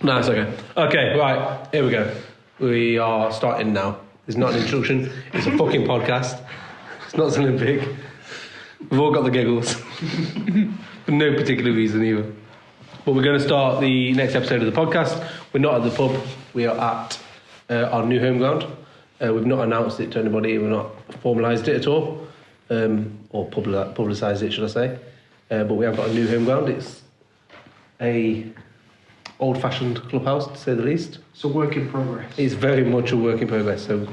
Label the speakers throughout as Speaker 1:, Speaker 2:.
Speaker 1: No, it's okay. Okay, right, here we go. We are starting now. It's not an introduction, it's a fucking podcast. It's not something big. We've all got the giggles. For no particular reason either. But we're going to start the next episode of the podcast. We're not at the pub, we are at our new home ground. We've not announced it to anybody, we've not formalised it at all. Or publicised it, should I say. But we have got a new home ground. It's a old-fashioned clubhouse, to say the least.
Speaker 2: It's a work in progress.
Speaker 1: It's very much a work in progress. So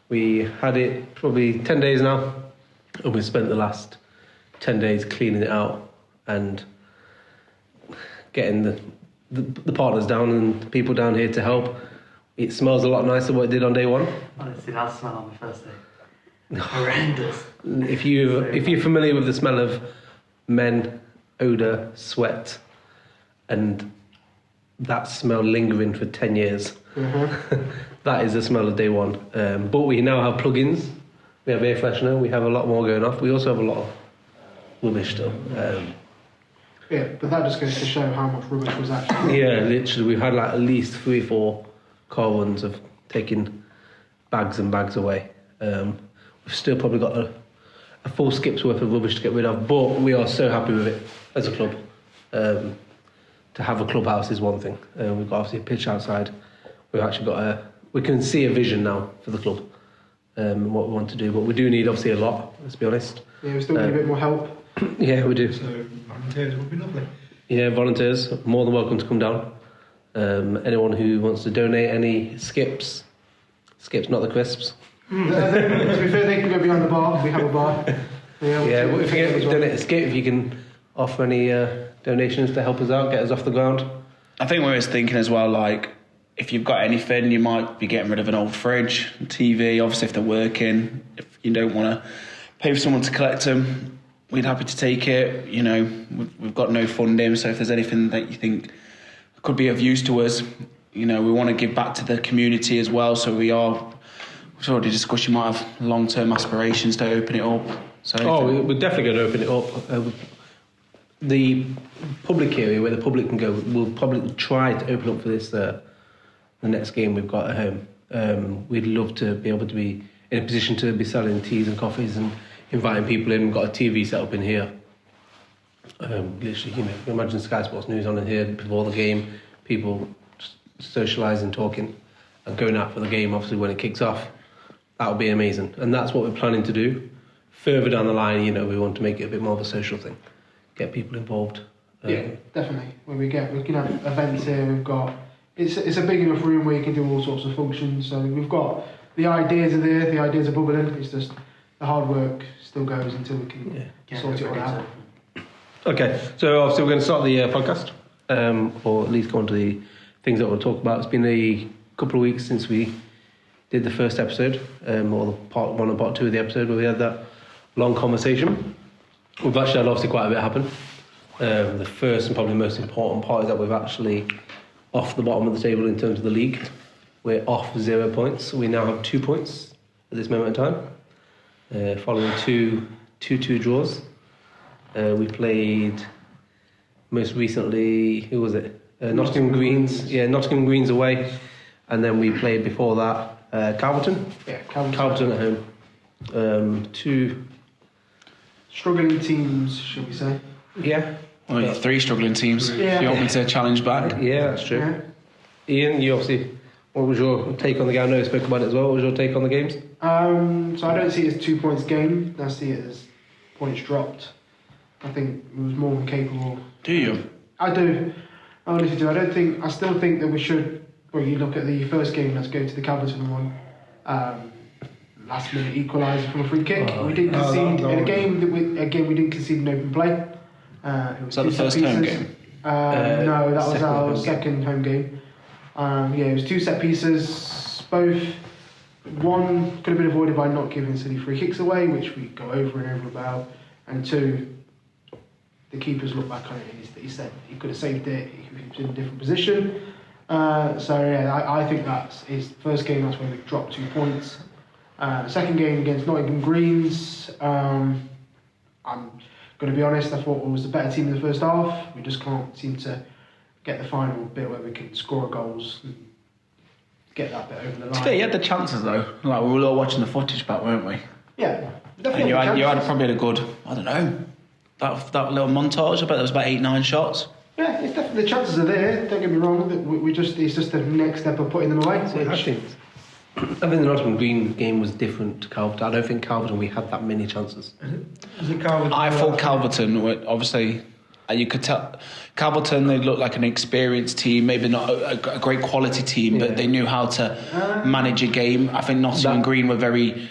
Speaker 1: we had it probably 10 days now, and we've spent the last 10 days cleaning it out and getting the partners down and the people down here to help. It smells a lot nicer than what it did on day one.
Speaker 3: Honestly, that smell on the first day. Horrendous.
Speaker 1: If you're familiar with the smell of men, odour, sweat, and that smell lingering for 10 years, that is the smell of day one. But we now have plugins, we have air freshener, we have a lot more going off. We also have a lot of rubbish still.
Speaker 2: Yeah, but that just goes to show how much rubbish was actually.
Speaker 1: Yeah, literally, we've had like at least 3 or 4 car runs of taking bags and bags away. We've still probably got a full skip's worth of rubbish to get rid of, but we are so happy with it as a club. To have a clubhouse is one thing. We've got obviously a pitch outside. We've actually got we can see a vision now for the club and what we want to do, but we do need obviously a lot, let's be honest.
Speaker 2: Yeah, we still need a bit more help.
Speaker 1: Yeah, we do.
Speaker 4: So volunteers would be lovely.
Speaker 1: Yeah, volunteers, more than welcome to come down. Anyone who wants to donate any skips, not the crisps.
Speaker 2: To be fair, they can go behind the bar. We have a bar.
Speaker 1: Yeah, well, if you get donate a skip, if you can offer any donations to help us out, get us off the ground.
Speaker 5: I think we was thinking as well, like, if you've got anything, you might be getting rid of an old fridge, TV, obviously if they're working. If you don't want to pay for someone to collect them, we'd happy to take it. You know, we've got no funding, so if there's anything that you think could be of use to us, you know, we want to give back to the community as well, so we've already discussed, you might have long-term aspirations to open it up. So
Speaker 1: we're definitely going to open it up. The public area where the public can go, we'll probably try to open up for this the next game we've got at home. We'd love to be able to be in a position to be selling teas and coffees and inviting people in. We've got a TV set up in here. Literally, you know, you can imagine Sky Sports News on in here before the game, people socialising, talking, and going out for the game. Obviously, when it kicks off, that would be amazing, and that's what we're planning to do. Further down the line, you know, we want to make it a bit more of a social thing, get people involved.
Speaker 2: Yeah, definitely. We can have events here. We've got it's a big enough room where you can do all sorts of functions. So we've got the ideas are there. The ideas are bubbling. It's just the hard work still goes until we can sort it all out.
Speaker 1: Okay, so obviously we're going to start the podcast, or at least go on to the things that we'll talk about. It's been a couple of weeks since we did the first episode, or the part 1 and part 2 of the episode, where we had that long conversation. We've actually had obviously quite a bit happen. The first and probably most important part is that we've actually off the bottom of the table in terms of the league. We're off 0 points. We now have 2 points at this moment in time, following 2-2 draws. We played most recently, who was it? Nottingham Greens. Yeah, Nottingham Greens away. And then we played before that Calverton.
Speaker 2: Yeah,
Speaker 1: Calverton at home. 2
Speaker 2: struggling teams, shall we say?
Speaker 1: Yeah.
Speaker 5: Well, 3 struggling teams.
Speaker 2: Yeah.
Speaker 5: If you want me to challenge back.
Speaker 1: Yeah, that's true.
Speaker 2: Yeah.
Speaker 1: Ian, you obviously, what was your take on the game? I know you spoke about it as well. What was your take on the games?
Speaker 2: So I don't see it as 2 points gained. I see it as points dropped. I think it was more than capable.
Speaker 5: Do you?
Speaker 2: I do. I honestly do. I still think that we should. Well, you look at the first game. Let's go to the Calverton one. Last minute equaliser from a free kick. We didn't concede in a game that we didn't concede an open play.
Speaker 5: Was that the first home game?
Speaker 2: No, that was our second home game. It was 2 set pieces. Both. One could have been avoided by not giving silly free kicks away, which we go over and over about. And 2, the keeper's looked back on it and he said he could have saved it if he was in a different position. I think that's his first game. That's when we dropped 2 points. Second game against Nottingham Greens. I'm going to be honest. I thought we was the better team in the first half. We just can't seem to get the final bit where we could score goals and get that bit over the
Speaker 5: To be fair,
Speaker 2: line.
Speaker 5: you had the chances though. Like we were all watching the footage back, weren't we?
Speaker 2: Yeah,
Speaker 5: And
Speaker 2: definitely.
Speaker 5: you had
Speaker 2: chances.
Speaker 5: probably had a good, I don't know, that little montage. I bet there was about 8-9 shots.
Speaker 2: Yeah, it's definitely the chances are there. Don't get me wrong. That we just it's just the next step of putting them away.
Speaker 1: I
Speaker 2: Which,
Speaker 1: think the Nottingham Green game was different to Calverton. I don't think Calverton we had that many chances.
Speaker 4: Was it Calvert?
Speaker 5: I thought Calverton were obviously. You could tell Calverton, they looked like an experienced team, maybe not a great quality team, but
Speaker 1: Yeah.
Speaker 5: they knew how to manage a game. I think Nottingham Green were very,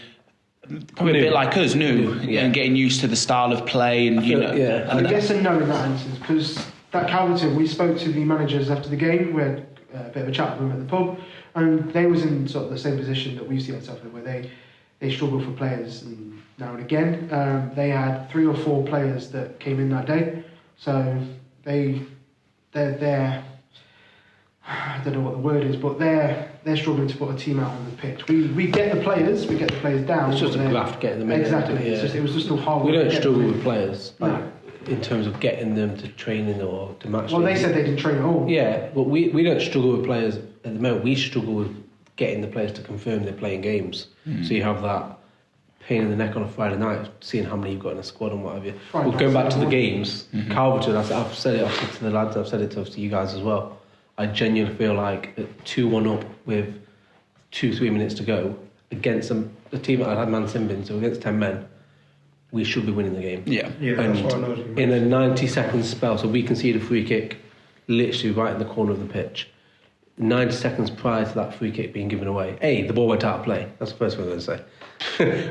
Speaker 5: probably a
Speaker 1: New.
Speaker 5: bit like us, new,
Speaker 1: Yeah.
Speaker 5: and getting used to the style of play. And you
Speaker 1: feel-
Speaker 5: know,
Speaker 1: yeah.
Speaker 2: I
Speaker 5: and
Speaker 2: guess a no in that instance because that Calverton, we spoke to the managers after the game. We had a bit of a chat with them at the pub, and they was in sort of the same position that we see ourselves in, where they struggle for players and now and again. They had 3 or 4 players that came in that day, so they're I don't know what the word is, but they're struggling to put a team out on the pitch. We get the players down.
Speaker 1: It's just
Speaker 2: but
Speaker 1: a
Speaker 2: they're-
Speaker 1: graft getting them in.
Speaker 2: Exactly.
Speaker 1: Yeah.
Speaker 2: It was just a hard.
Speaker 1: We
Speaker 2: work
Speaker 1: don't
Speaker 2: to get
Speaker 1: struggle
Speaker 2: them in.
Speaker 1: with players
Speaker 2: No.
Speaker 1: like, in terms of getting them to training or to match.
Speaker 2: Well, they
Speaker 1: day.
Speaker 2: said they didn't train at all.
Speaker 1: Yeah, but we don't struggle with players at the moment. We struggle with getting the players to confirm they're playing games. So you have that pain in the neck on a Friday night, seeing how many you've got in a squad and what have you.
Speaker 2: Friday
Speaker 1: But going
Speaker 2: night,
Speaker 1: back to the
Speaker 2: Saturday
Speaker 1: games, Calverton, I've said it obviously to the lads, I've said it to you guys as well. I genuinely feel like at 2-1 up with 2-3 minutes to go against a team that had Man Simbin, so against 10 men, we should be winning the game.
Speaker 5: yeah.
Speaker 4: Yeah,
Speaker 1: And
Speaker 4: that's what I noticed.
Speaker 1: in a 90-second spell, so we conceded a free kick literally right in the corner of the pitch. 90 seconds prior to that free kick being given away, the ball went out of play. That's the first thing I'm going to say.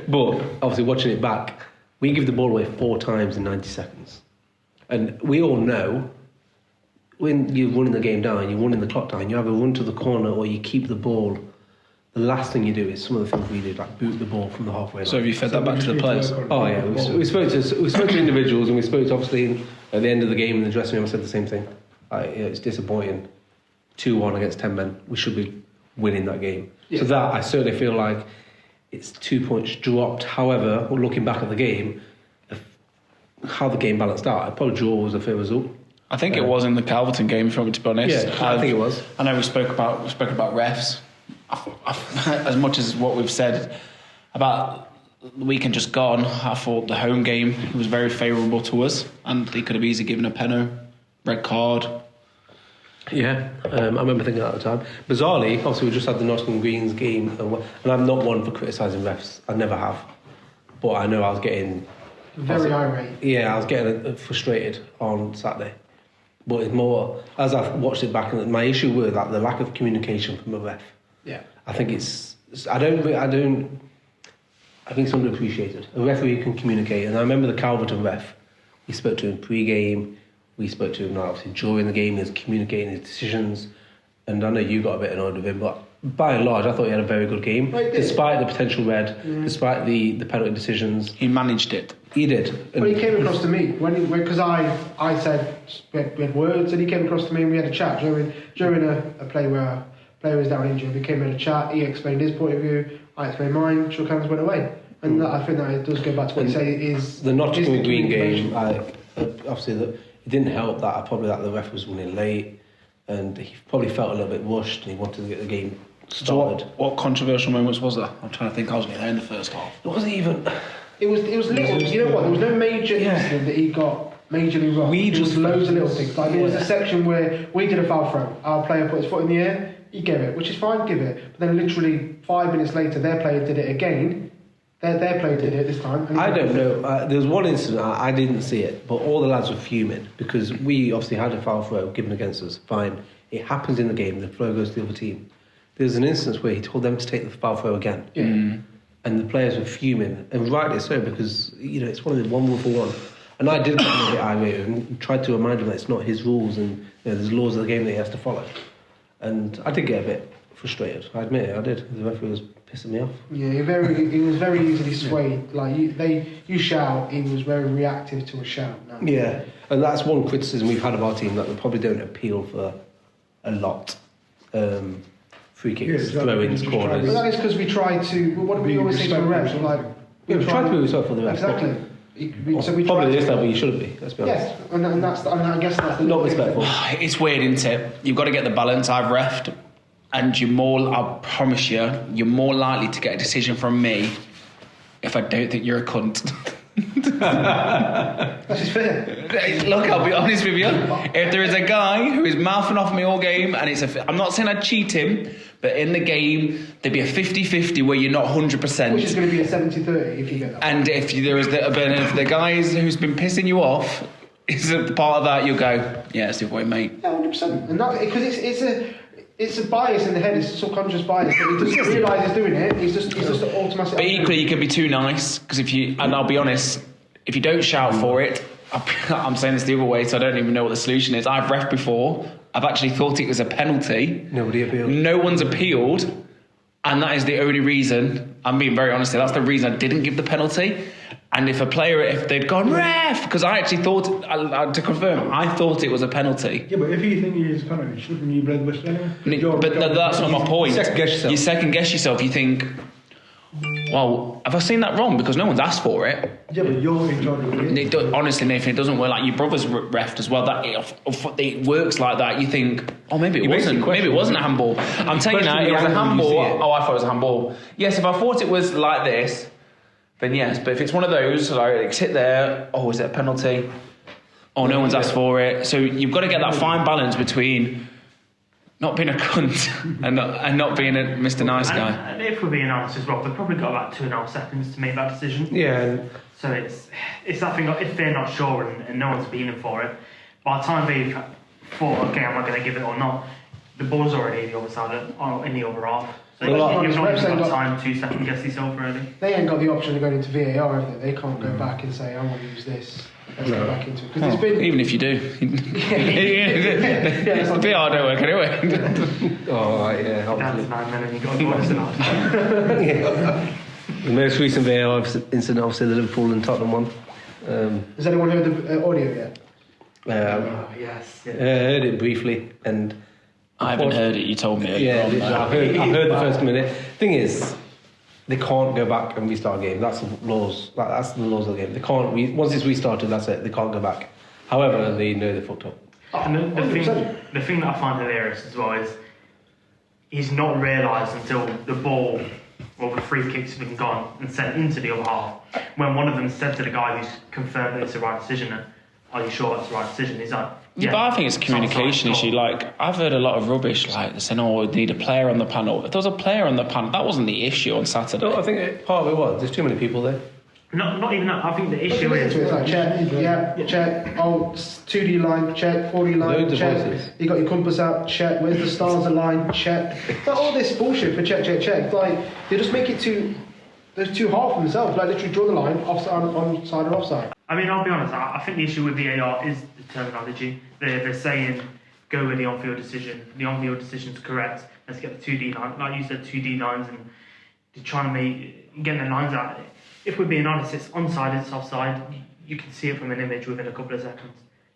Speaker 1: But obviously, watching it back, we give the ball away 4 times in 90 seconds. And we all know when you're running the game down, you're running the clock down, you have a run to the corner or you keep the ball. The last thing you do is some of the things we did, like boot the ball from the halfway line.
Speaker 5: So have you fed that back to the players?
Speaker 1: Oh yeah, we spoke to individuals, and we spoke to, obviously at the end of the game in the dressing room. I said the same thing. It's disappointing. 2-1 against 10 men. We should be winning that game.
Speaker 2: Yeah.
Speaker 1: So that I certainly feel like it's 2 points dropped. However, looking back at the game, how the game balanced out, I probably draw was a fair result.
Speaker 5: I think it was in the Calverton game, if I'm to be honest.
Speaker 1: Yeah, I think it was.
Speaker 5: I know we spoke about refs. As much as what we've said about the weekend just gone, I thought the home game was very favourable to us, and they could have easily given a penno, red card.
Speaker 1: Yeah, I remember thinking that at the time. Bizarrely, obviously, we just had the Nottingham Greens game, and I'm not one for criticising refs. I never have, but I know I was getting
Speaker 2: Very irate.
Speaker 1: Yeah, I was getting frustrated on Saturday. But it's more, as I've watched it back, and my issue with that, the lack of communication from a ref.
Speaker 2: Yeah.
Speaker 1: I think it's I think it's underappreciated. A referee can communicate, and I remember the Calverton ref. We spoke to him pre-game, we spoke to him obviously during the game. He was communicating his decisions, and I know you got a bit annoyed with him, but by and large, I thought he had a very good game,
Speaker 2: Well, he did.
Speaker 1: despite the potential red, despite the penalty decisions.
Speaker 5: He managed it.
Speaker 1: He did.
Speaker 2: Well, he came across to me because I said we had words, and he came across to me and we had a chat during a play where a player was down injured. We came in a chat. He explained his point of view. I explained mine. Shook hands, went away. And I think that it does go back to what you say is
Speaker 1: the Nottingham
Speaker 2: is the
Speaker 1: Green
Speaker 2: communication.
Speaker 1: game. Obviously, it didn't help that the ref was running late, and he probably felt a little bit rushed, and he wanted to get the game
Speaker 5: So
Speaker 1: started.
Speaker 5: what controversial moments was there? I'm trying to think. I wasn't there in the first half.
Speaker 1: It wasn't even.
Speaker 2: It was little. You know what? There was no major incident that he got majorly wrong.
Speaker 1: We
Speaker 2: It was
Speaker 1: just-
Speaker 2: loads of little things. Like there was
Speaker 1: Yeah.
Speaker 2: a section where we did a foul throw. Our player put his foot in the air. He gave it, which is fine. Give it. But then literally 5 minutes later, their player did it again. Their player did it this time. and he
Speaker 1: I
Speaker 2: got
Speaker 1: don't
Speaker 2: it.
Speaker 1: know. There was one incident I didn't see it, but all the lads were fuming because we obviously had a foul throw given against us. Fine, it happens in the game. The flow goes to the other team. There's an instance where he told them to take the foul throw again.
Speaker 2: Yeah.
Speaker 1: And the players were fuming, and rightly so, because it's one of the one rule for one. And I did get a bit irate and tried to remind him that it's not his rules, and there's laws of the game that he has to follow. And I did get a bit frustrated. I admit it, I did. The referee was pissing me off.
Speaker 2: Yeah, he was very easily swayed. Like you shout, he was very reactive to a shout. No.
Speaker 1: Yeah, and that's one criticism we've had of our team, that they probably don't appeal for a lot. Free kicks,
Speaker 4: Yeah, exactly.
Speaker 1: throw-ins,
Speaker 4: Just try
Speaker 1: corners.
Speaker 2: But that is because we try to. What do we
Speaker 4: Be
Speaker 2: always say to the refs?
Speaker 4: respectful,
Speaker 2: Like
Speaker 1: Yeah, we try to be respectful of the refs.
Speaker 2: Exactly. So we
Speaker 1: Probably
Speaker 2: tried
Speaker 1: this
Speaker 2: to-
Speaker 1: level you shouldn't be. Let's be honest.
Speaker 2: Yes, and I guess that's the
Speaker 1: Not respectful.
Speaker 5: It's weird, isn't it? You've got to get the balance. I've refed, and I promise you're more likely to get a decision from me if I don't think you're a cunt.
Speaker 2: That's just fair.
Speaker 5: Look, I'll be honest with you. If there is a guy who is mouthing off me all game, and I'm not saying I'd cheat him, but in the game, there'd be a 50-50 where you're not 100%.
Speaker 2: Which is going to be a 70-30 if you get that.
Speaker 5: And if the guy who's been pissing you off is a part of that, you'll go, yeah, it's the way, mate.
Speaker 2: Yeah, 100%. And that because it's a bias in the head. It's a subconscious bias that he doesn't realise he's doing it. He's just automatic.
Speaker 5: But equally, you can be too nice because and I'll be honest, if you don't shout for it, I'm saying this the other way, so I don't even know what the solution is. I've ref before. I've actually thought it was a penalty.
Speaker 1: Nobody appealed.
Speaker 5: No one's appealed, and that is the only reason. I'm being very honest here. That's the reason I didn't give the penalty. And if they'd gone ref, because I actually thought, to confirm, I thought it was a penalty.
Speaker 4: Yeah, but if you think it's penalty, shouldn't you blood whistle anyway?
Speaker 5: But that's not my point.
Speaker 1: You second guess yourself.
Speaker 5: You second guess yourself. You think, well, have I seen that wrong? Because no one's asked for it.
Speaker 4: Yeah, but you're in charge of it.
Speaker 5: Honestly, Nathan, it doesn't work like your brother's refed as well. That it works like that. You think, oh, maybe it wasn't. Maybe it wasn't a handball. I'm telling you now, it was a handball. Oh, I thought it was a handball. Yes, if I thought it was like this, then yes. But if it's one of those, like sit there, oh, is it a penalty? Oh, no one's asked for it. So you've got to get that fine balance between not being a cunt and not being a Mr. Nice Guy.
Speaker 3: And if we're being honest as well, they've probably got about 2.5 seconds to make that decision.
Speaker 1: Yeah.
Speaker 3: So it's that thing, if they're not sure and no one's appealing for it, by the time they've thought, okay, am I going to give it or not, the ball's already in the other side, or in the other half. So you've not even got time to second guess yourself really.
Speaker 2: They ain't got the option of going into VAR, have they? They can't go back and say, I want to use this. Let's go back into it. Because it's been...
Speaker 5: Even if you do. VR don't work anyway.
Speaker 1: Oh, right, yeah.
Speaker 3: Down to
Speaker 1: Obviously.
Speaker 3: 9 men and you've got to go tonight.
Speaker 1: The most recent VAR incident, obviously, the Liverpool and Tottenham one.
Speaker 2: Has anyone heard the audio yet?
Speaker 3: Oh, yes. Yeah.
Speaker 1: Heard it briefly, and
Speaker 5: I haven't heard it, you told me.
Speaker 1: yeah, literally, I've heard the first minute. Thing is, they can't go back and restart a game. That's the laws. That's the laws of the game. They can't. Once it's restarted, that's it. They can't go back. However, they know they fucked up.
Speaker 3: And the thing that I find hilarious as well is he's not realised until the ball or the free kicks have been gone and sent into the other half. When one of them said to the guy who's confirmed that it's the right decision, are you sure that's the right decision? He's like,
Speaker 5: Yeah, but I think it's a communication
Speaker 3: offside,
Speaker 5: issue. Like, I've heard a lot of rubbish, like, saying, oh, we need a player on the panel. If there was a player on the panel, that wasn't the issue on Saturday.
Speaker 1: No, I think part of it was there's too many people there.
Speaker 3: Not even that. I think the issue is...
Speaker 2: It's like check, check, oh, 2D line, check, 4D line,
Speaker 1: Loads of
Speaker 2: check.
Speaker 1: voices.
Speaker 2: You got your compass out, check, where's the stars aligned, check. Like, all this bullshit for check. Like, they just make it there's too hard for themselves. Like, literally draw the line, offside, onside or offside.
Speaker 3: I mean, I'll be honest, I think the issue with VAR is the terminology. They're saying, go with the on-field decision. The on-field decision's correct. Let's get the 2D line. Like you said, 2D lines, and they're trying to getting the lines out. If we're being honest, it's onside, it's offside. You can see it from an image within a couple of seconds.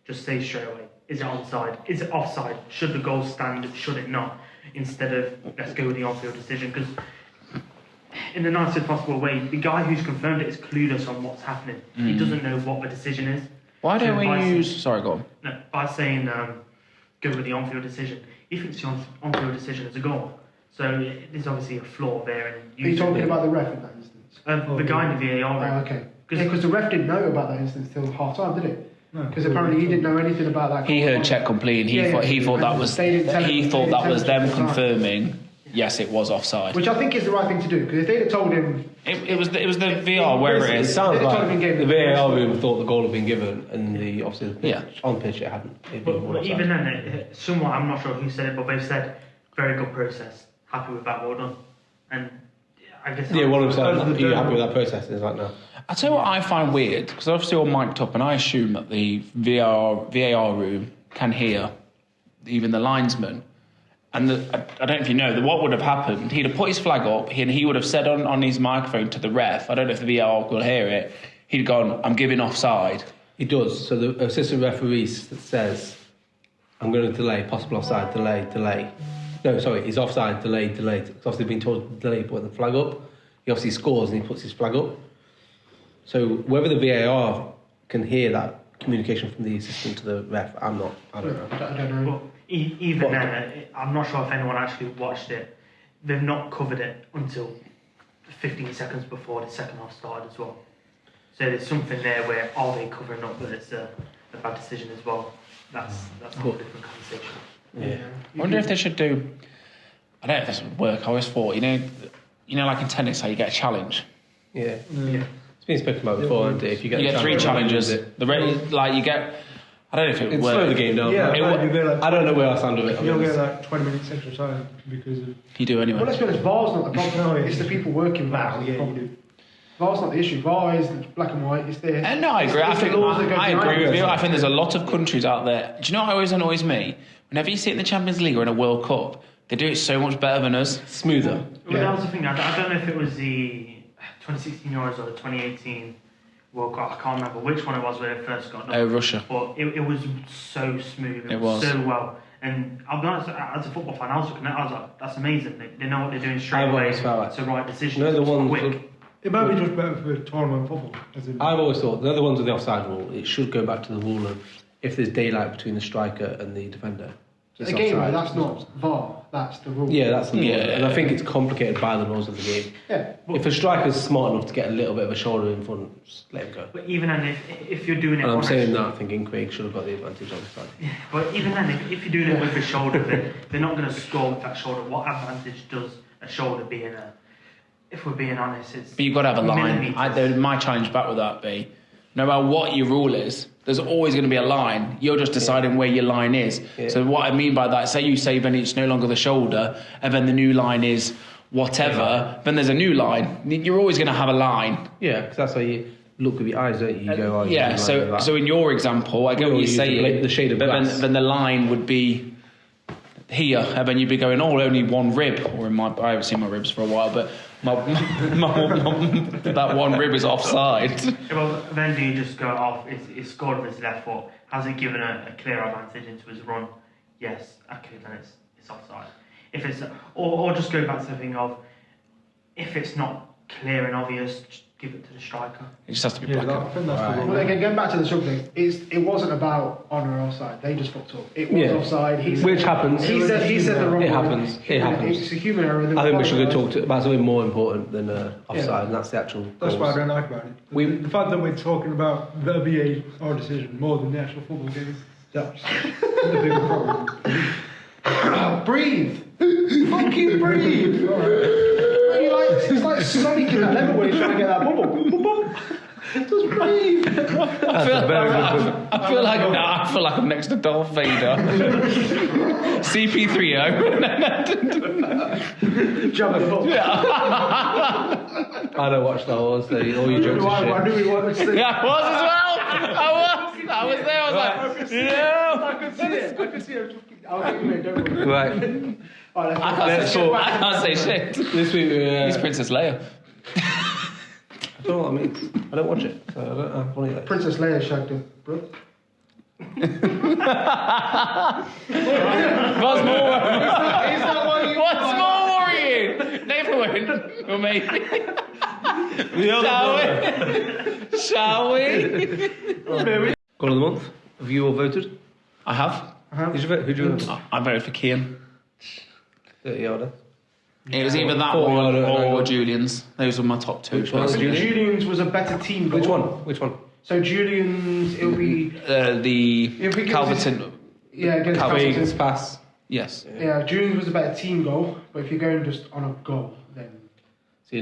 Speaker 3: Just say straight away, is it onside? Is it offside? Should the goal stand? Should it not? Instead of, let's go with the on-field decision. Because in the nicest possible way, the guy who's confirmed it is clueless on what's happening. He doesn't know what the decision is.
Speaker 5: Why don't we
Speaker 3: by
Speaker 5: use... Sorry, go on.
Speaker 3: No, by saying go with the on-field decision, he thinks the on-field decision is a goal. So there's obviously a flaw there.
Speaker 2: Are you talking about the ref in that instance?
Speaker 3: the guy in the VAR room?
Speaker 2: Oh, okay. Because the ref didn't know about that instance till half time, did it? Because apparently he didn't know anything about that.
Speaker 5: He heard check complete, and he thought that was them confirming. Yes, it was offside.
Speaker 2: Which I think is the right thing to do, because if they'd have told him...
Speaker 5: It was the VR, wherever it
Speaker 1: It
Speaker 5: is.
Speaker 1: sounds
Speaker 2: They'd have
Speaker 1: like
Speaker 2: told him
Speaker 1: the VAR room thought the goal had been given, and obviously on pitch it hadn't.
Speaker 3: But even then, somewhat, I'm not sure who said it, but they've said, very good process, happy with that, well done. And I guess...
Speaker 1: Yeah, one of them said, are you happy with that process? And it's like, no.
Speaker 5: I tell you what I find weird, because obviously all mic'd up, and I assume that the VAR room can hear even the linesman. And I don't know if you know, what would have happened, he'd have put his flag up, and he would have said on his microphone to the ref, I don't know if the VAR will hear it, he'd gone, I'm giving offside.
Speaker 1: He does. So the assistant referee says, I'm going to delay, possible offside, delay. No, sorry, he's offside, delay. Because obviously been told to delay, putting the flag up. He obviously scores and he puts his flag up. So whether the VAR can hear that communication from the assistant to the ref, I don't know.
Speaker 2: I don't know.
Speaker 3: But even then, I'm not sure if anyone actually watched it. They've not covered it until 15 seconds before the second half started as well. So there's something there where are they covering up that it's a bad decision as well? That's a whole different conversation.
Speaker 1: Yeah.
Speaker 5: I wonder if they should do. I don't know if this would work. I always thought, you know, like in tennis, how you get a challenge.
Speaker 1: Yeah.
Speaker 3: Yeah.
Speaker 1: It's been spoken about before, isn't it? If you get,
Speaker 5: You get 3 challenges.
Speaker 1: it.
Speaker 5: Like you get. I don't know if it would
Speaker 1: It's
Speaker 5: work.
Speaker 1: slow the game down.
Speaker 4: Yeah,
Speaker 1: I
Speaker 4: you get like,
Speaker 1: don't know where I stand with it.
Speaker 4: you'll get like 20 minutes extra time because of.
Speaker 5: You do anyway.
Speaker 2: Well, let's be honest, VAR's not the problem.
Speaker 4: No,
Speaker 2: It's the people working VAR.
Speaker 4: Yeah, you do.
Speaker 2: VAR's not the issue. VAR is black and white. It's there.
Speaker 5: No, I agree.
Speaker 2: It's the laws that go
Speaker 5: I
Speaker 2: behind
Speaker 5: agree
Speaker 2: it.
Speaker 5: with you. I think there's a lot of countries out there. Do you know what always annoys me? Whenever you see it in the Champions League or in a World Cup, they do it so much better than us.
Speaker 1: Smoother.
Speaker 3: Well, that was the thing. I don't know if it was the 2016 Euros or the 2018 World Cup. I can't remember which one it was where it first got done.
Speaker 5: Oh, Russia.
Speaker 3: But it was so smooth.
Speaker 5: It was.
Speaker 3: So well. And I'll be honest, as a football fan, I was looking at it, I was like, that's amazing. They know what they're doing straight
Speaker 1: I've
Speaker 3: away.
Speaker 1: always felt like-
Speaker 3: It's the right decision.
Speaker 1: You know the
Speaker 3: It's
Speaker 1: ones.
Speaker 3: quick.
Speaker 4: It might be just better for tournament football. As in,
Speaker 1: I've always thought the other ones with the offside rule. It should go back to the rule of if there's daylight between the striker and the defender. It's
Speaker 2: Again,
Speaker 1: offside.
Speaker 2: that's not VAR. That's the rule.
Speaker 1: Yeah, that's the
Speaker 5: Yeah.
Speaker 1: law. And I think it's complicated by the laws of the game.
Speaker 2: Yeah.
Speaker 1: If a striker's smart enough to get a little bit of a shoulder in front, just let him go.
Speaker 3: But even then, if you're doing it
Speaker 1: And I'm
Speaker 3: on
Speaker 1: saying
Speaker 3: a,
Speaker 1: that thinking Craig should have got the advantage on the side.
Speaker 3: but even then, if you're doing it with the shoulder, they're not going to score with that shoulder. What advantage does a shoulder being a? If we're being honest, it's.
Speaker 5: But you've got to have a line.
Speaker 3: millimetres.
Speaker 5: My challenge back with that be, no matter what your rule is, there's always going to be a line. You're just deciding where your line is.
Speaker 1: Yeah.
Speaker 5: So what I mean by that, say you say then it's no longer the shoulder, and then the new line is whatever, then there's a new line. You're always going to have a line.
Speaker 1: Yeah, because that's how you look with your eyes, don't you? You go, oh, you
Speaker 5: Yeah,
Speaker 1: line
Speaker 5: so
Speaker 1: like that.
Speaker 5: so in your example, I get
Speaker 1: We'll
Speaker 5: what you're
Speaker 1: use
Speaker 5: saying.
Speaker 1: the shade of
Speaker 5: but
Speaker 1: glass.
Speaker 5: then the line would be here, and then you'd be going, oh, only one rib. Or I haven't seen my ribs for a while, but that one rib is offside.
Speaker 3: Well, then do you just go off? It's scored with his left foot. Has it given a clear advantage into his run? Yes. Okay, then it's offside. If it's or just go back to the thing of if it's not clear and obvious, just give it to the striker.
Speaker 5: It just has to be
Speaker 4: yeah,
Speaker 5: black.
Speaker 4: I think that's
Speaker 1: Right.
Speaker 4: the rule.
Speaker 2: Well, again, going back to the subject, it wasn't about on or offside. They just fucked up. It was
Speaker 1: Yeah.
Speaker 2: offside.
Speaker 1: Which happens.
Speaker 2: He said the wrong
Speaker 1: It
Speaker 2: word.
Speaker 1: happens. It happens.
Speaker 2: It's a human error.
Speaker 1: I think we should go talk about something more important than offside,
Speaker 2: Yeah.
Speaker 1: and that's the actual.
Speaker 4: That's
Speaker 1: goals.
Speaker 4: what I don't like about it. The fact that we're talking about the VAR decision more than the actual football game, that's the bigger problem.
Speaker 2: Breathe. Fucking breathe. It's like Sonic in that level where he's trying to get that bubble. Just breathe.
Speaker 5: I feel like I'm next to Darth Vader. CP3O.
Speaker 2: Jump the ball.
Speaker 1: I don't watch Star Wars, so all your jokes
Speaker 2: I
Speaker 1: are
Speaker 2: knew he wanted to say.
Speaker 5: Yeah, I was as well. I was there. I was like, yeah.
Speaker 2: I could see it. I could see it. I'll give you a don't worry.
Speaker 1: shit. Right.
Speaker 2: All right,
Speaker 5: I can't say shit.
Speaker 1: This week,
Speaker 5: He's Princess Leia.
Speaker 1: I don't know what I mean. I don't watch it, so I don't have one of those.
Speaker 2: Princess Leia shagged him, bro.
Speaker 5: What's more?
Speaker 2: Is that what you
Speaker 5: What's more worrying? Never win. Or maybe. Shall we?
Speaker 1: Goal of the month. Have you all voted?
Speaker 5: I have.
Speaker 1: Who'd you vote? Who'd you vote?
Speaker 5: I voted for Kian.
Speaker 1: 30 yarder.
Speaker 5: It was either that
Speaker 1: 40
Speaker 5: one
Speaker 1: yarder,
Speaker 5: or
Speaker 1: no.
Speaker 5: Julian's. Those were my top two.
Speaker 1: Which one?
Speaker 2: I think
Speaker 1: Julian?
Speaker 2: Julian's was a better team. Goal.
Speaker 1: Which one? Which one?
Speaker 2: So Julian's, it'll be
Speaker 5: The
Speaker 2: If we give
Speaker 5: Calverton.
Speaker 2: against
Speaker 1: Craig's
Speaker 2: Calverton.
Speaker 1: pass.
Speaker 5: Yes.
Speaker 2: Yeah, Julian's was a better team goal, but if you're going just on a goal, then
Speaker 1: So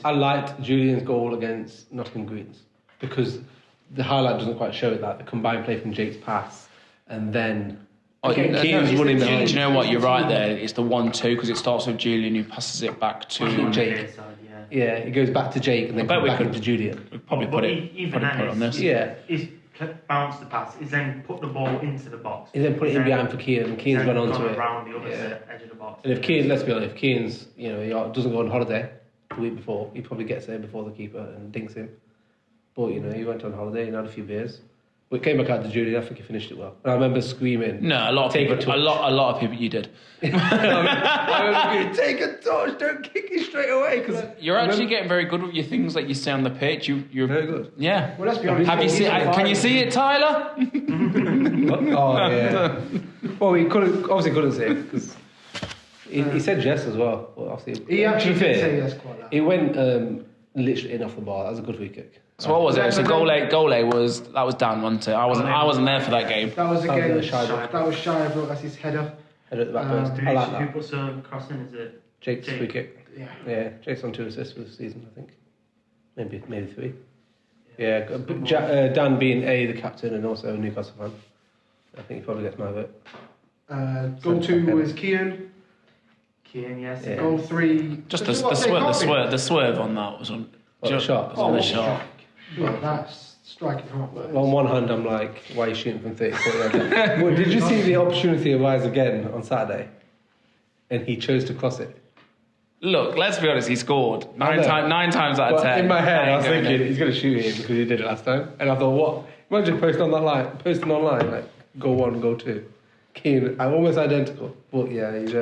Speaker 1: I liked Julian's goal against Nottingham Greens because the highlight doesn't quite show it. That the combined play from Jake's pass and then Keane's running
Speaker 5: Do
Speaker 1: behind.
Speaker 5: you know what? You're right there. It's the 1-2 because it starts with Julian who passes it back to
Speaker 1: Jake.
Speaker 3: Side, yeah.
Speaker 1: Yeah, it goes back to Jake and then
Speaker 5: I bet
Speaker 1: comes
Speaker 5: we
Speaker 1: back
Speaker 5: could-
Speaker 1: into Julian.
Speaker 5: We'd probably
Speaker 3: But
Speaker 5: put it
Speaker 3: even
Speaker 5: on this.
Speaker 1: Yeah,
Speaker 3: He's bounced the pass. He's then put the ball into the box.
Speaker 1: and then put it in
Speaker 3: He's
Speaker 1: behind for Keane, and Keane's
Speaker 3: then
Speaker 1: run onto
Speaker 3: gone
Speaker 1: it.
Speaker 3: around the other
Speaker 1: Yeah.
Speaker 3: edge of the box.
Speaker 1: And if Keane, let's be honest, if Keane's doesn't go on holiday the week before, he probably gets there before the keeper and dinks him. But he went on holiday and had a few beers, But it came back out to Julian. I think he finished it well. And I remember screaming.
Speaker 5: No, a lot of
Speaker 1: Take
Speaker 5: people.
Speaker 1: a touch.
Speaker 5: A lot of people. You did.
Speaker 1: I remember going, take a touch, don't kick it straight away. Because
Speaker 5: You're actually getting very good with your things that you say on the pitch. You're
Speaker 1: very good.
Speaker 5: Yeah.
Speaker 2: Well, let's be honest.
Speaker 5: Have you
Speaker 2: he's
Speaker 5: seen?
Speaker 2: on
Speaker 5: Can
Speaker 2: fire.
Speaker 5: you see it, Tyler?
Speaker 1: Oh yeah. Well, we couldn't say it because he said yes as well. Well, obviously,
Speaker 2: He actually
Speaker 1: to be
Speaker 2: did
Speaker 1: fair,
Speaker 2: say yes quite loud.
Speaker 1: It went literally in off the bar. That was a good free kick.
Speaker 5: So what was it? So goal was Dan, wasn't it? I wasn't there for that game.
Speaker 2: That was
Speaker 1: That
Speaker 2: again.
Speaker 1: was Shire.
Speaker 2: That was Shire. That's his header.
Speaker 1: Head at the back post.
Speaker 3: Who,
Speaker 1: I like
Speaker 3: who
Speaker 1: that.
Speaker 3: puts a cross in? Is it
Speaker 1: Jake's
Speaker 3: Jake?
Speaker 1: free kick.
Speaker 2: Yeah.
Speaker 1: Yeah, Jake's on 2 assists for the season, I think. Maybe 3. Yeah, but Dan being the captain and also a Newcastle fan, I think he probably gets my vote.
Speaker 2: Goal 2 was Kean.
Speaker 3: Keane? Yes.
Speaker 1: Yeah.
Speaker 2: Goal 3.
Speaker 5: Just the swerve on that was on.
Speaker 1: Oh, the shot.
Speaker 5: Was on the shot.
Speaker 2: Well, that's striking heart.
Speaker 1: On one hand, I'm like, why are you shooting from 30, 40 yards? Well, did you see the opportunity arise again on Saturday? And he chose to cross it.
Speaker 5: Look, let's be honest. He scored nine times out of
Speaker 1: But
Speaker 5: 10.
Speaker 1: in my head, I was
Speaker 5: Ain't going
Speaker 1: thinking
Speaker 5: in.
Speaker 1: he's going to shoot him because he did it last time. And I thought, what? Imagine posting online, like goal 1, goal 2. Keane, almost identical. But yeah, it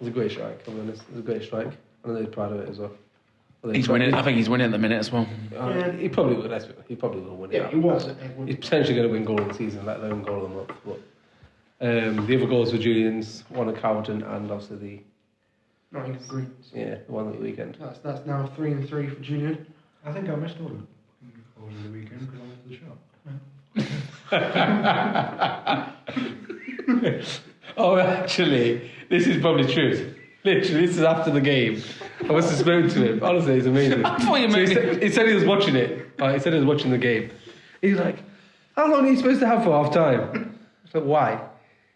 Speaker 1: was a great strike. I'll be honest, it was a great strike. And I'm proud of it as well.
Speaker 5: He's winning. I think he's winning at the minute as well.
Speaker 1: He probably will. He probably will win it.
Speaker 2: Yeah, he was.
Speaker 1: He's potentially going to win goal of the season, let alone goal of the month. But the other goals were Julian's, one at Carlton, and obviously the
Speaker 2: Nottingham Greens.
Speaker 1: the one at the weekend.
Speaker 2: That's now 3 and 3 for Julian.
Speaker 4: I think I missed all of the weekend because I went to the shop.
Speaker 1: Oh, actually, this is probably true. Literally, this is after the game. I must have spoken to him. Honestly, it's amazing.
Speaker 5: I thought you
Speaker 1: So
Speaker 5: meant
Speaker 1: he said he was watching it. He said he was watching the game. He's like, how long are you supposed to have for half time? I said, why?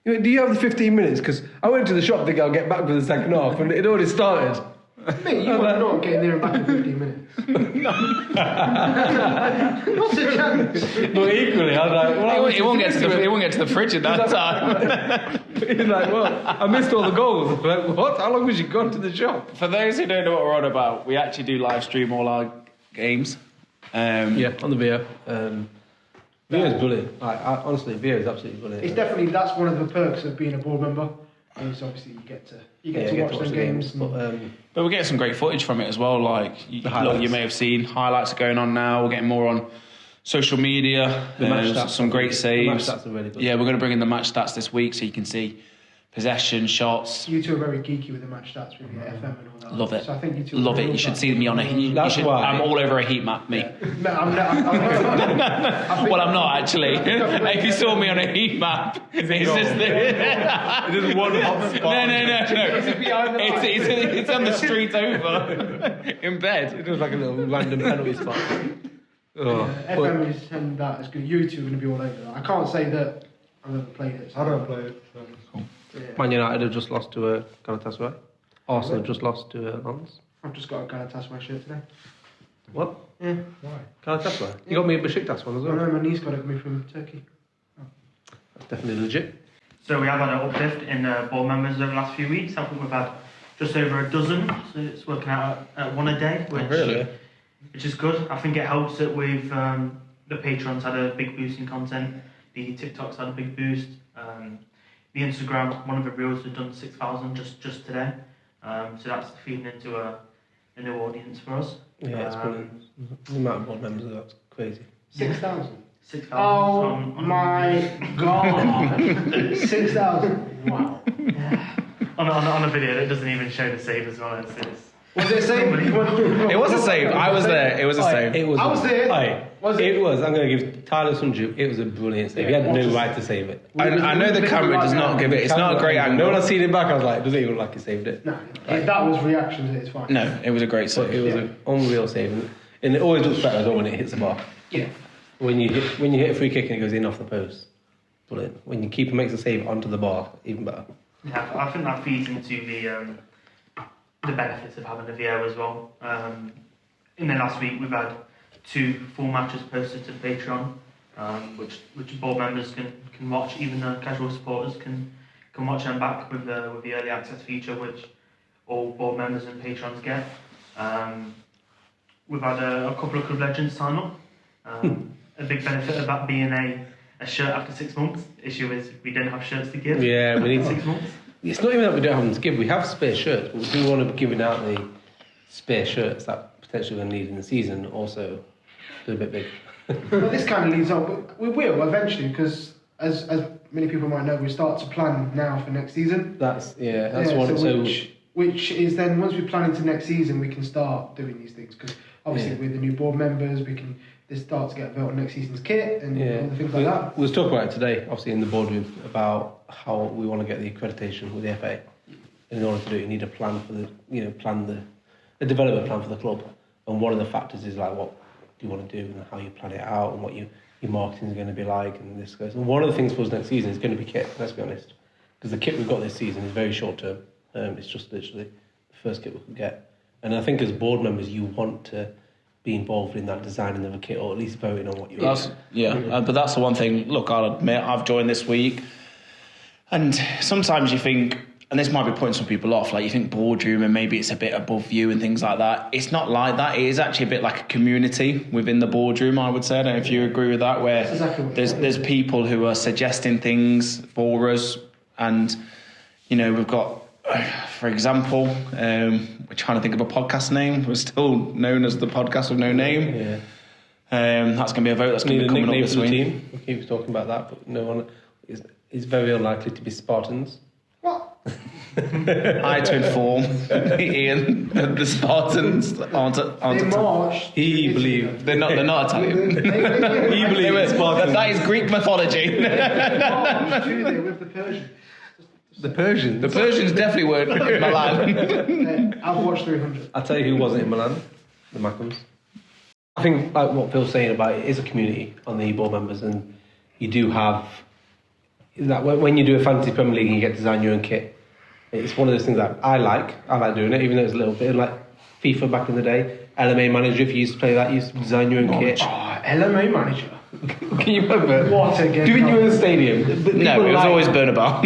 Speaker 1: He went, do you have the 15 minutes? Because I went to the shop thinking I'll get back for the second half, and it already started.
Speaker 2: Mate, you want not getting there and back in 15 minutes. What's the chance?
Speaker 1: But equally, I was like, well,
Speaker 5: He won't get to the fridge at that time.
Speaker 1: He's like, well, I missed all the goals. I'm like, what? How long was you gone to the shop?
Speaker 5: For those who don't know what we're on about, we actually do live stream all our games.
Speaker 1: Yeah, on the VO. VO is brilliant. Honestly, VO is absolutely brilliant.
Speaker 2: It's definitely, that's one of the perks of being a board member. Is obviously you get to watch them games.
Speaker 5: But we're getting some great footage from it as well. Like, you may have seen highlights are going on now. We're getting more on social media.
Speaker 1: The match stats
Speaker 5: some great saves.
Speaker 1: The match stats are really good.
Speaker 5: Yeah, we're going to bring in the match stats this week so you can see possession, shots.
Speaker 2: You two are very geeky with the match stats with your FM and all that.
Speaker 5: Love it.
Speaker 2: So I think you two
Speaker 5: Love it. You should see me on a heat.
Speaker 1: That's why.
Speaker 5: I'm all over a heat map, mate.
Speaker 2: No, I'm not.
Speaker 5: Well, I'm not actually. If you saw me on a heat map, it's just
Speaker 1: It is one hot spot.
Speaker 5: No. It's on the street over in bed.
Speaker 1: It was like a little random penalty spot. Oh.
Speaker 2: FM is and that is good. You two are going to be all over that. I can't say that I've ever played it. So
Speaker 4: I don't play it. So.
Speaker 2: yeah.
Speaker 1: Man United have just lost to Galatasaray. Arsenal have just lost to Lens.
Speaker 2: I've just got a Galatasaray shirt today.
Speaker 1: What?
Speaker 2: Yeah.
Speaker 4: Why?
Speaker 1: Galatasaray? You got me a Besiktas one as
Speaker 2: I
Speaker 1: well.
Speaker 2: know my niece got it with me from Turkey.
Speaker 1: That's definitely legit.
Speaker 3: So we have had an uplift in board members over the last few weeks. I think we've had just over a dozen. So it's working out at one a day, which is good. I think it helps that with the Patreons had a big boost in content. The TikToks had a big boost. The Instagram, one of the reels had done 6,000 just today. So that's feeding into a new audience for us.
Speaker 1: Yeah, it's brilliant. The amount of board members, that's crazy.
Speaker 2: 6,000.
Speaker 3: 6,000.
Speaker 2: Oh
Speaker 3: on
Speaker 2: my god! 6,000. Wow.
Speaker 3: on a video that doesn't even show the save as well.
Speaker 2: Was it safe?
Speaker 5: It was a save. I was there. It was a save.
Speaker 1: It was.
Speaker 2: I was there. Was it?
Speaker 1: It was. I'm going to give Tyler some due. It was a brilliant save. He had no right to save it.
Speaker 5: I know the camera does not give it. It's not a great
Speaker 1: No,
Speaker 5: angle.
Speaker 1: when I seen it back, I was like, does it even look like he saved it?
Speaker 2: No, if that was reaction, it's fine.
Speaker 5: No, it was a great
Speaker 1: So
Speaker 5: save.
Speaker 1: it was an unreal save, and it always looks better as well when it hits the bar.
Speaker 2: Yeah.
Speaker 1: When you hit a free kick and it goes in off the post, brilliant. When your keeper makes a save onto the bar, even better.
Speaker 3: Yeah, I think that feeds into the benefits of having a VO as well. In the last week, we've had 2 full matches posted to the Patreon, which board members can watch. Even the casual supporters can watch them back with the early access feature, which all board members and patrons get. We've had a couple of club legends sign up. a big benefit of that being a shirt after 6 months. Issue is we don't have shirts to give.
Speaker 1: Yeah, we need
Speaker 3: for 6 months.
Speaker 1: It's not even that we don't have them to give. We have spare shirts, but we do want to be giving out the spare shirts that potentially we're going to need in the season. Also, a little bit big.
Speaker 2: Well, this kind of leads on, but we will eventually, because as many people might know, we start to plan now for next season.
Speaker 1: That's one.
Speaker 2: So which is then once we plan into next season, we can start doing these things, because obviously with the new board members, we can start to get vote on next season's kit and all the things like that.
Speaker 1: We'll talk about it today, obviously in the boardroom, about how we want to get the accreditation with the FA. And in order to do it, you need a plan for the development plan for the club. And one of the factors is like what do you want to do and how you plan it out and what your marketing is going to be like and this goes. And one of the things for us next season is going to be kit. Let's be honest, because the kit we've got this season is very short term. It's just literally the first kit we can get. And I think as board members, you want to be involved in that designing of a kit, or at least voting on what you want.
Speaker 5: But that's the one thing. Look, I'll admit I've joined this week, and sometimes you think, and this might be putting some people off, like you think boardroom and maybe it's a bit above you and things like that. It's not like that. It is actually a bit like a community within the boardroom, I would say. I don't know if you agree with that, where there's people who are suggesting things for us, and we've got, for example, we're trying to think of a podcast name. We're still known as the podcast with no name.
Speaker 1: Yeah.
Speaker 5: That's going to be a vote that's going to be coming up this week.
Speaker 1: Team. We keep talking about that, but no one is very unlikely to be Spartans.
Speaker 2: What?
Speaker 5: I to inform Ian, the Spartans aren't
Speaker 2: They marched.
Speaker 1: He believes
Speaker 5: they're not Italian.
Speaker 1: he believes Spartans.
Speaker 5: That is Greek mythology.
Speaker 2: They marched, didn't they, with the Persians.
Speaker 1: The Persians.
Speaker 5: The Persians definitely weren't in Milan.
Speaker 2: I've watched 300.
Speaker 1: I'll tell you who wasn't in Milan, the Mackhams. I think like what Phil's saying about it is a community on the board members, and you do have that when you do a fantasy Premier League and you get to design your own kit. It's one of those things that I like doing it, even though it's a little bit like FIFA back in the day. LMA Manager, if you used to play that, you used to design your own kit.
Speaker 2: Oh, LMA Manager.
Speaker 1: Can you remember?
Speaker 2: What again?
Speaker 1: Doing your own stadium.
Speaker 5: No, it was always Bernabeu.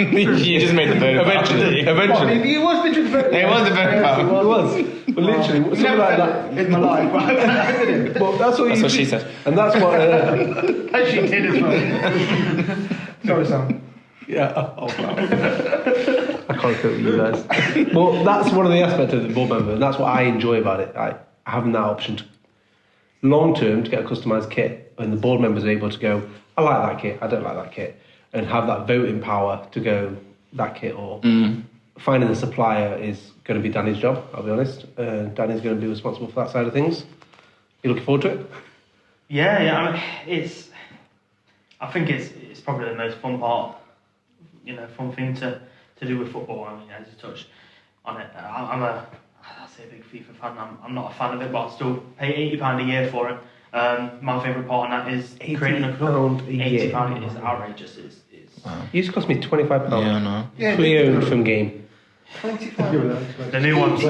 Speaker 5: You just made the Bernabeu.
Speaker 1: Eventually.
Speaker 2: It was literally Bernabeu.
Speaker 5: It was the Bernabeu.
Speaker 1: It was. But literally, something
Speaker 2: Never
Speaker 1: like
Speaker 2: felt
Speaker 1: that.
Speaker 2: it in my life. I didn't.
Speaker 1: Well, that's what
Speaker 5: she said.
Speaker 1: And that's what.
Speaker 2: Actually did as well. Sorry, Sam.
Speaker 1: Yeah. Oh, wow. I can't cope with you guys. Well, that's one of the aspects of the board member, and that's what I enjoy about it. Having that option to, long term to get a customised kit, and the board members are able to go, I like that kit, I don't like that kit, and have that voting power to go that kit or finding the supplier is going to be Danny's job. I'll be honest. Danny's going to be responsible for that side of things. You looking forward to it?
Speaker 3: Yeah. I mean, I think it's probably the most fun part. Fun thing to do with football. I mean, as you touched on it, I'll say a big FIFA fan. I'm not a fan of it, but I'll still pay £80 a year for it. My favourite part on that is creating a club. £80 is outrageous.
Speaker 1: It used to cost me £25.
Speaker 5: Yeah, I know.
Speaker 2: Yeah,
Speaker 1: Pre-owned from game.
Speaker 2: 25.
Speaker 3: The new ones.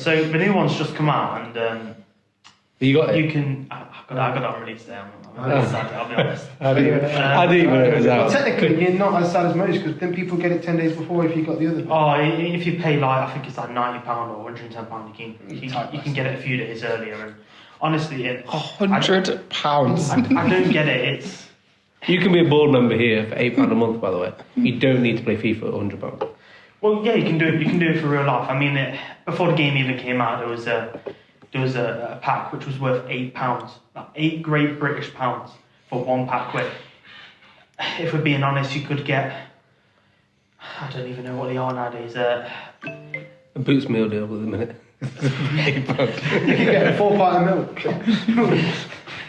Speaker 3: So the new ones just come out, and
Speaker 1: You got it?
Speaker 3: you can. I got it on release day. I'm a bit sad, I'll be honest.
Speaker 1: I didn't even know it was out.
Speaker 2: Technically, you're not as sad as most, because then people get it 10 days before if you got the other.
Speaker 3: Oh, if you pay I think it's like £90 or £110, you can get it a few days earlier. And honestly,
Speaker 5: £100.
Speaker 3: I don't get it.
Speaker 1: You can be a board member here for £8 a month, by the way. You don't need to play FIFA at £100.
Speaker 3: Well, yeah, you can do it. You can do it for real life. I mean, before the game even came out, there was a pack which was worth £8, like £8 great British pounds for one pack. Where, if we're being honest, you could get, I don't even know what they are nowadays.
Speaker 1: A Boots meal deal at the minute.
Speaker 2: You can get a 4-pint of milk.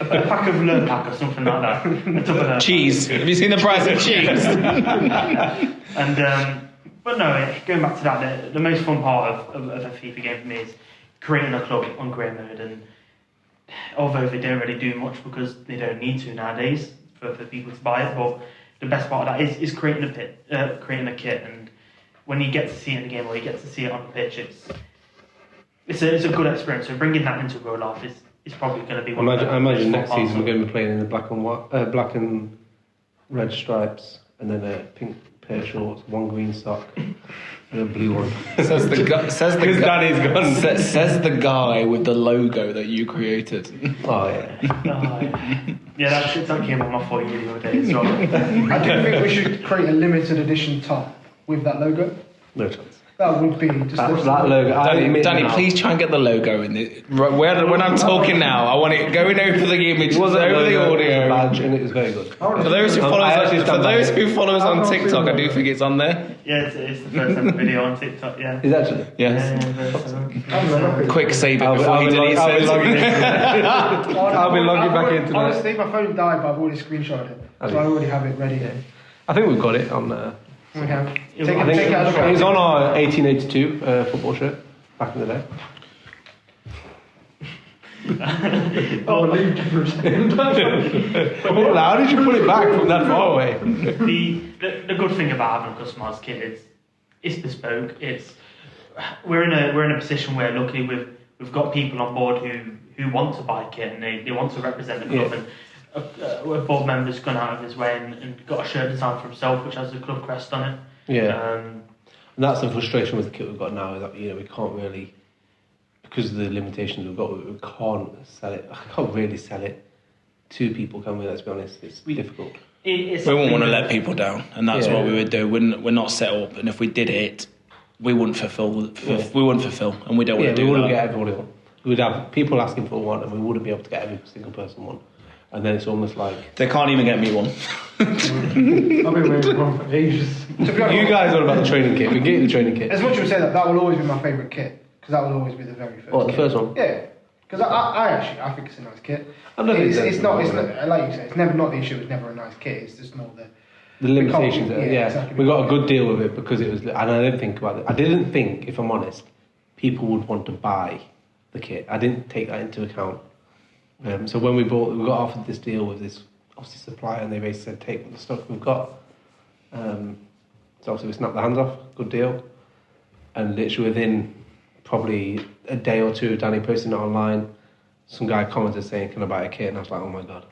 Speaker 3: A pack of Lurpak or something like that. A tub of
Speaker 5: Cheese. Have you seen the price of cheese?
Speaker 3: And but no, going back to that, the most fun part of a FIFA game for me is creating a club on grey mode, and although they don't really do much because they don't need to nowadays for people to buy it, but the best part of that is creating a kit, and when you get to see it in the game or you get to see it on the pitch, it's a good experience. So bringing that into real life is probably going to be one.
Speaker 1: I imagine next season we're going to be playing in the black and red stripes, and then a pair of shorts, one green sock, and a blue one.
Speaker 5: Says the guy. Says the
Speaker 1: Because
Speaker 5: guy.
Speaker 1: Danny's gone.
Speaker 5: Says the guy with the logo that you created.
Speaker 1: Oh yeah.
Speaker 3: Yeah, that shit came on my For You the other day as well.
Speaker 2: I do think we should create a limited edition top with that logo.
Speaker 1: No chance.
Speaker 2: That would be just
Speaker 1: That logo. I admit
Speaker 5: Danny,
Speaker 1: now,
Speaker 5: please try and get the logo in it. When I'm talking now, I want it going over the image,
Speaker 1: It wasn't
Speaker 5: over the
Speaker 1: logo, it was a
Speaker 5: audio.
Speaker 1: badge, and it was very good.
Speaker 5: For those who follow
Speaker 1: I
Speaker 5: us,
Speaker 1: actually
Speaker 5: for
Speaker 1: stand by
Speaker 5: those
Speaker 1: it.
Speaker 5: who follow us
Speaker 2: I've
Speaker 5: on
Speaker 2: not
Speaker 5: TikTok,
Speaker 2: seen
Speaker 5: I do
Speaker 2: that.
Speaker 5: think it's on there.
Speaker 3: Yeah, it's the first ever video on TikTok, yeah.
Speaker 1: Is that actually?
Speaker 5: Yes. Quick save it
Speaker 1: I'll
Speaker 5: before he
Speaker 1: be
Speaker 5: deletes
Speaker 1: logging
Speaker 5: it.
Speaker 1: into that. I'll be logging back into that.
Speaker 2: Honestly, my phone died, but I've already screenshotted it. So I already have it ready.
Speaker 1: I think we've got it on.
Speaker 2: We have.
Speaker 3: I
Speaker 2: Take
Speaker 3: think
Speaker 2: it out of
Speaker 1: It was on our 1882 football shirt back in the day.
Speaker 4: Oh, leave it for a second.
Speaker 1: Well, how did you put it back from that far away?
Speaker 3: The good thing about having a customized kit is it's bespoke. We're in a position where luckily we've got people on board who want to buy kit and they want to represent the club, and a board member's gone out of his way and got a shirt designed for himself which has the club crest on it.
Speaker 1: Yeah. And that's the frustration with the kit we've got now, is that we can't really, because of the limitations we've got, we can't sell it. I can't really sell it to people, can we? Let's be honest, it's difficult.
Speaker 5: We wouldn't want to let people down, and that's what we would do. We're not set up, and if we did it, we wouldn't fulfil. We wouldn't fulfil, and we don't want to do
Speaker 1: we wouldn't
Speaker 5: that.
Speaker 1: get everybody one. We'd have people asking for one, and we wouldn't be able to get every single person one. And then it's almost like
Speaker 5: They can't even get me one.
Speaker 4: I've been waiting for ages.
Speaker 2: To be honest,
Speaker 1: you guys are about the training kit. We can get you the training kit.
Speaker 2: as much as we say that will always be my favourite kit, because that will always be the very first.
Speaker 1: What, the
Speaker 2: kit.
Speaker 1: first one?
Speaker 2: Yeah, because I think it's a nice kit.
Speaker 1: I don't think
Speaker 2: It's
Speaker 1: that's
Speaker 2: not.
Speaker 1: the
Speaker 2: It's
Speaker 1: one.
Speaker 2: not like you say. It's never not the issue. It's never a nice kit. It's just more
Speaker 1: The limitations.
Speaker 2: Yeah,
Speaker 1: Yeah,
Speaker 2: exactly.
Speaker 1: we got a good deal with it because it was. And I didn't think about it. I didn't think, if I'm honest, people would want to buy the kit. I didn't take that into account. So when we got offered this deal with this obviously supplier, and they basically said take the stock we've got. So obviously we snapped the hands off. Good deal. And literally within probably a day or two, Danny posting it online. Some guy commented saying, "Can I buy a kit?" And I was like, "Oh my god."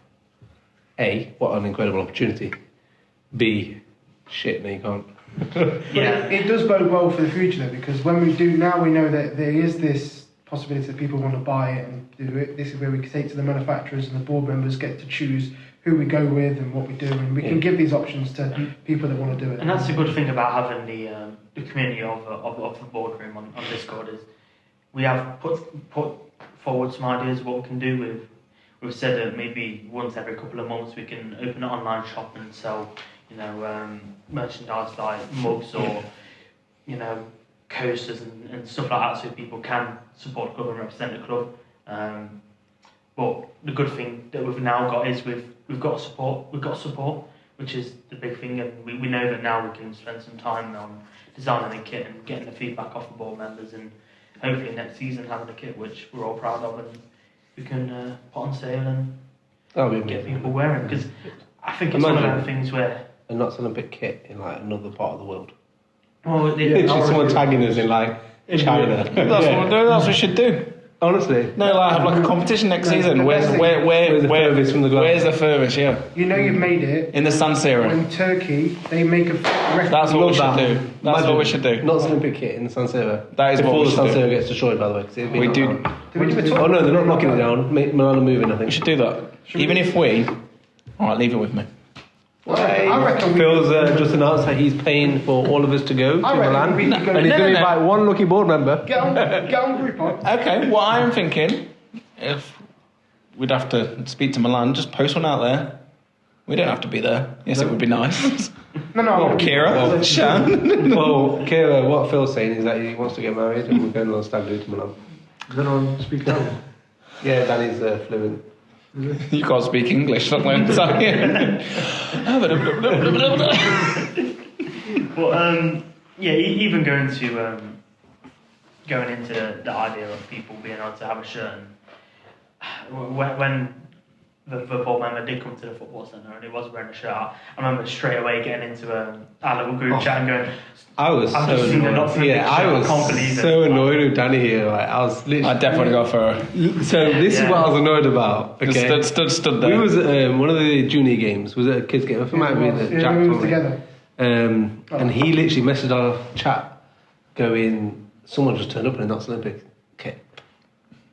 Speaker 1: A, what an incredible opportunity. B, shit, no you can't.
Speaker 3: Yeah.
Speaker 2: It does bode well for the future though, because when we do now, we know that there is this possibility that people want to buy it and do it. This is where we can take to the manufacturers, and the board members get to choose who we go with and what we do, and we can give these options to people that want to do it.
Speaker 3: And that's the good thing about having the community of the boardroom on Discord is we have put forward some ideas of what we can do. We've said that maybe once every couple of months we can open an online shop and sell, merchandise like mugs or, coasters and stuff like that, so people can support the club and represent the club. But the good thing that we've now got is we've got support. We've got support, which is the big thing, and we know that now we can spend some time on designing the kit and getting the feedback off the board members, and hopefully next season having a kit which we're all proud of and we can put on sale and
Speaker 1: That'll be
Speaker 3: get
Speaker 1: amazing.
Speaker 3: people wearing. Because I think it's one of those things where
Speaker 1: And not selling a bit kit in like another part of the world.
Speaker 3: it's
Speaker 1: Literally someone tagging us in like China.
Speaker 5: That's what we should do.
Speaker 1: Honestly.
Speaker 5: No, like have like a competition next season. Where's
Speaker 2: best thing-
Speaker 1: Where's the furthest from the globe?
Speaker 5: Where's the furthest? Yeah,
Speaker 2: You know you've made it
Speaker 5: in the San Siro.
Speaker 2: when Turkey they make a record.
Speaker 5: That's what we should
Speaker 1: Love that.
Speaker 5: do. That's what we should do.
Speaker 1: Not selling a bit kit in the San Siro.
Speaker 5: That is what
Speaker 1: Before
Speaker 5: we
Speaker 1: the
Speaker 5: should
Speaker 1: San
Speaker 5: do.
Speaker 1: Siro gets destroyed, by the way. 'cause it'd be
Speaker 5: We
Speaker 1: knocked
Speaker 5: do.
Speaker 1: down.
Speaker 2: Do we do a tour?
Speaker 1: Oh no, they're not knocking it down. Milan are moving, I
Speaker 5: We
Speaker 1: think.
Speaker 5: should do that. Even if we. All right, leave it with me.
Speaker 2: I reckon we.
Speaker 1: Phil's just announced that he's paying for all of us to go to
Speaker 2: I reckon
Speaker 1: Milan.
Speaker 2: we could go.
Speaker 1: And he's
Speaker 5: No,
Speaker 1: going
Speaker 5: no,
Speaker 1: to
Speaker 5: no.
Speaker 1: invite one lucky board member.
Speaker 2: Get on Groupon.
Speaker 5: Okay, what I'm thinking, if we'd have to speak to Milan, just post one out there. We don't have to be there. Yes, it would be nice.
Speaker 2: No.
Speaker 5: Kira, Shan.
Speaker 1: Well, Kira, what Phil's saying is that he wants to get married and we're going on stag do to Milan.
Speaker 4: Is anyone speak out?
Speaker 1: Yeah, Danny's fluent.
Speaker 5: You can't speak English, don't you?
Speaker 3: But even going into the idea of people being able to have a shirt, and when the board member did come to the football centre and he was wearing a shirt, I remember straight away getting into our little group chat and going,
Speaker 1: I was
Speaker 3: I've
Speaker 1: so
Speaker 3: just seen the
Speaker 1: annoyed.
Speaker 3: Nottingham
Speaker 1: Yeah,
Speaker 3: picture,
Speaker 1: I
Speaker 3: I
Speaker 1: was
Speaker 3: can't believe it.
Speaker 1: so annoyed with Danny here. Like, I was literally.
Speaker 5: I'd definitely go for her.
Speaker 1: So this is
Speaker 3: Yeah.
Speaker 1: what I was annoyed about.
Speaker 5: Just
Speaker 1: Okay.
Speaker 5: stood there.
Speaker 1: We was at one of the junior games. Was it a kids game? I think it might be the
Speaker 2: Yeah,
Speaker 1: Jack
Speaker 2: we was
Speaker 1: told me.
Speaker 2: together.
Speaker 1: And he literally messaged our chat going, someone just turned up in a Notts Olympic kit.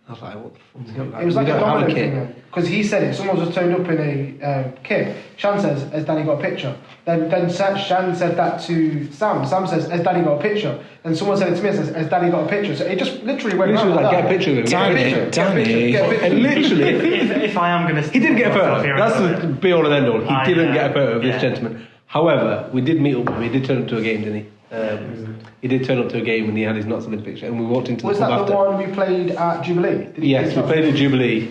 Speaker 1: I was like, what the fuck's going on?
Speaker 2: It was like
Speaker 1: We
Speaker 2: a
Speaker 1: don't have
Speaker 2: domino
Speaker 1: kit.
Speaker 2: thing, because he said it. Someone just turned up in a kit. Shan says, "Has Danny got a picture?" Then Shan said that to Sam. Sam says, "Has Danny got a picture?" And someone said it to me. Says, "Has Danny got a picture?" So it just literally went.
Speaker 1: Literally
Speaker 2: round
Speaker 1: like,
Speaker 2: that.
Speaker 1: get a picture of him. Get a picture. Get a picture. Get a picture. And literally,
Speaker 3: if I am going to,
Speaker 1: he didn't get a photo. That's the be all and end all. He didn't get a photo of this gentleman. However, we did meet up with him. He did turn up to a game, didn't he? He did turn up to a game and he had his Notts Olympic shirt, and we walked into
Speaker 2: Was
Speaker 1: the pub
Speaker 2: that
Speaker 1: after.
Speaker 2: the one we played at Jubilee? Did he
Speaker 1: Yes,
Speaker 2: play
Speaker 1: we played at Jubilee.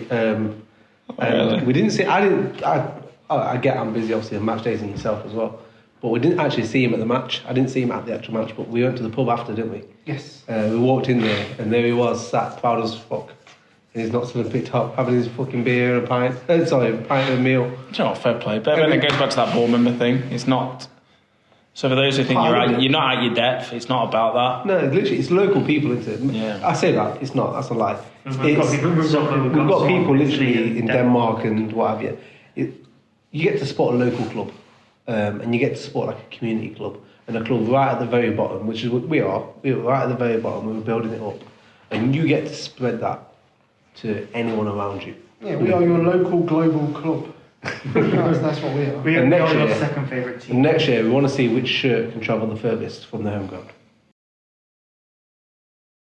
Speaker 5: really?
Speaker 1: We didn't see. I get I'm busy obviously on match days and yourself as well, but we didn't actually see him at the match. I didn't see him at the actual match, but we went to the pub after, didn't we?
Speaker 2: Yes.
Speaker 1: We walked in there and there he was, sat proud as fuck in his Notts Olympic top, having his fucking beer, a pint. A pint of a meal.
Speaker 5: Do you know what, fair play. But then it goes back to that board member thing. It's not. So for those who think you're not at your depth, it's not about that.
Speaker 1: No, literally, it's local people, isn't it?
Speaker 5: Yeah.
Speaker 1: I say that, it's not, that's a lie.
Speaker 3: We've got people
Speaker 1: Literally in Denmark and what have you. You get to support a local club, and you get to support like a community club, and a club right at the very bottom, which is what we are. We're right at the very bottom, we were building it up. And you get to spread that to anyone around you.
Speaker 2: Yeah, we are your local global club. that's what we are.
Speaker 3: We
Speaker 1: And
Speaker 3: are
Speaker 1: next
Speaker 3: your
Speaker 1: year-
Speaker 3: second favourite team.
Speaker 1: And next year, we want to see which shirt can travel the furthest from the home ground.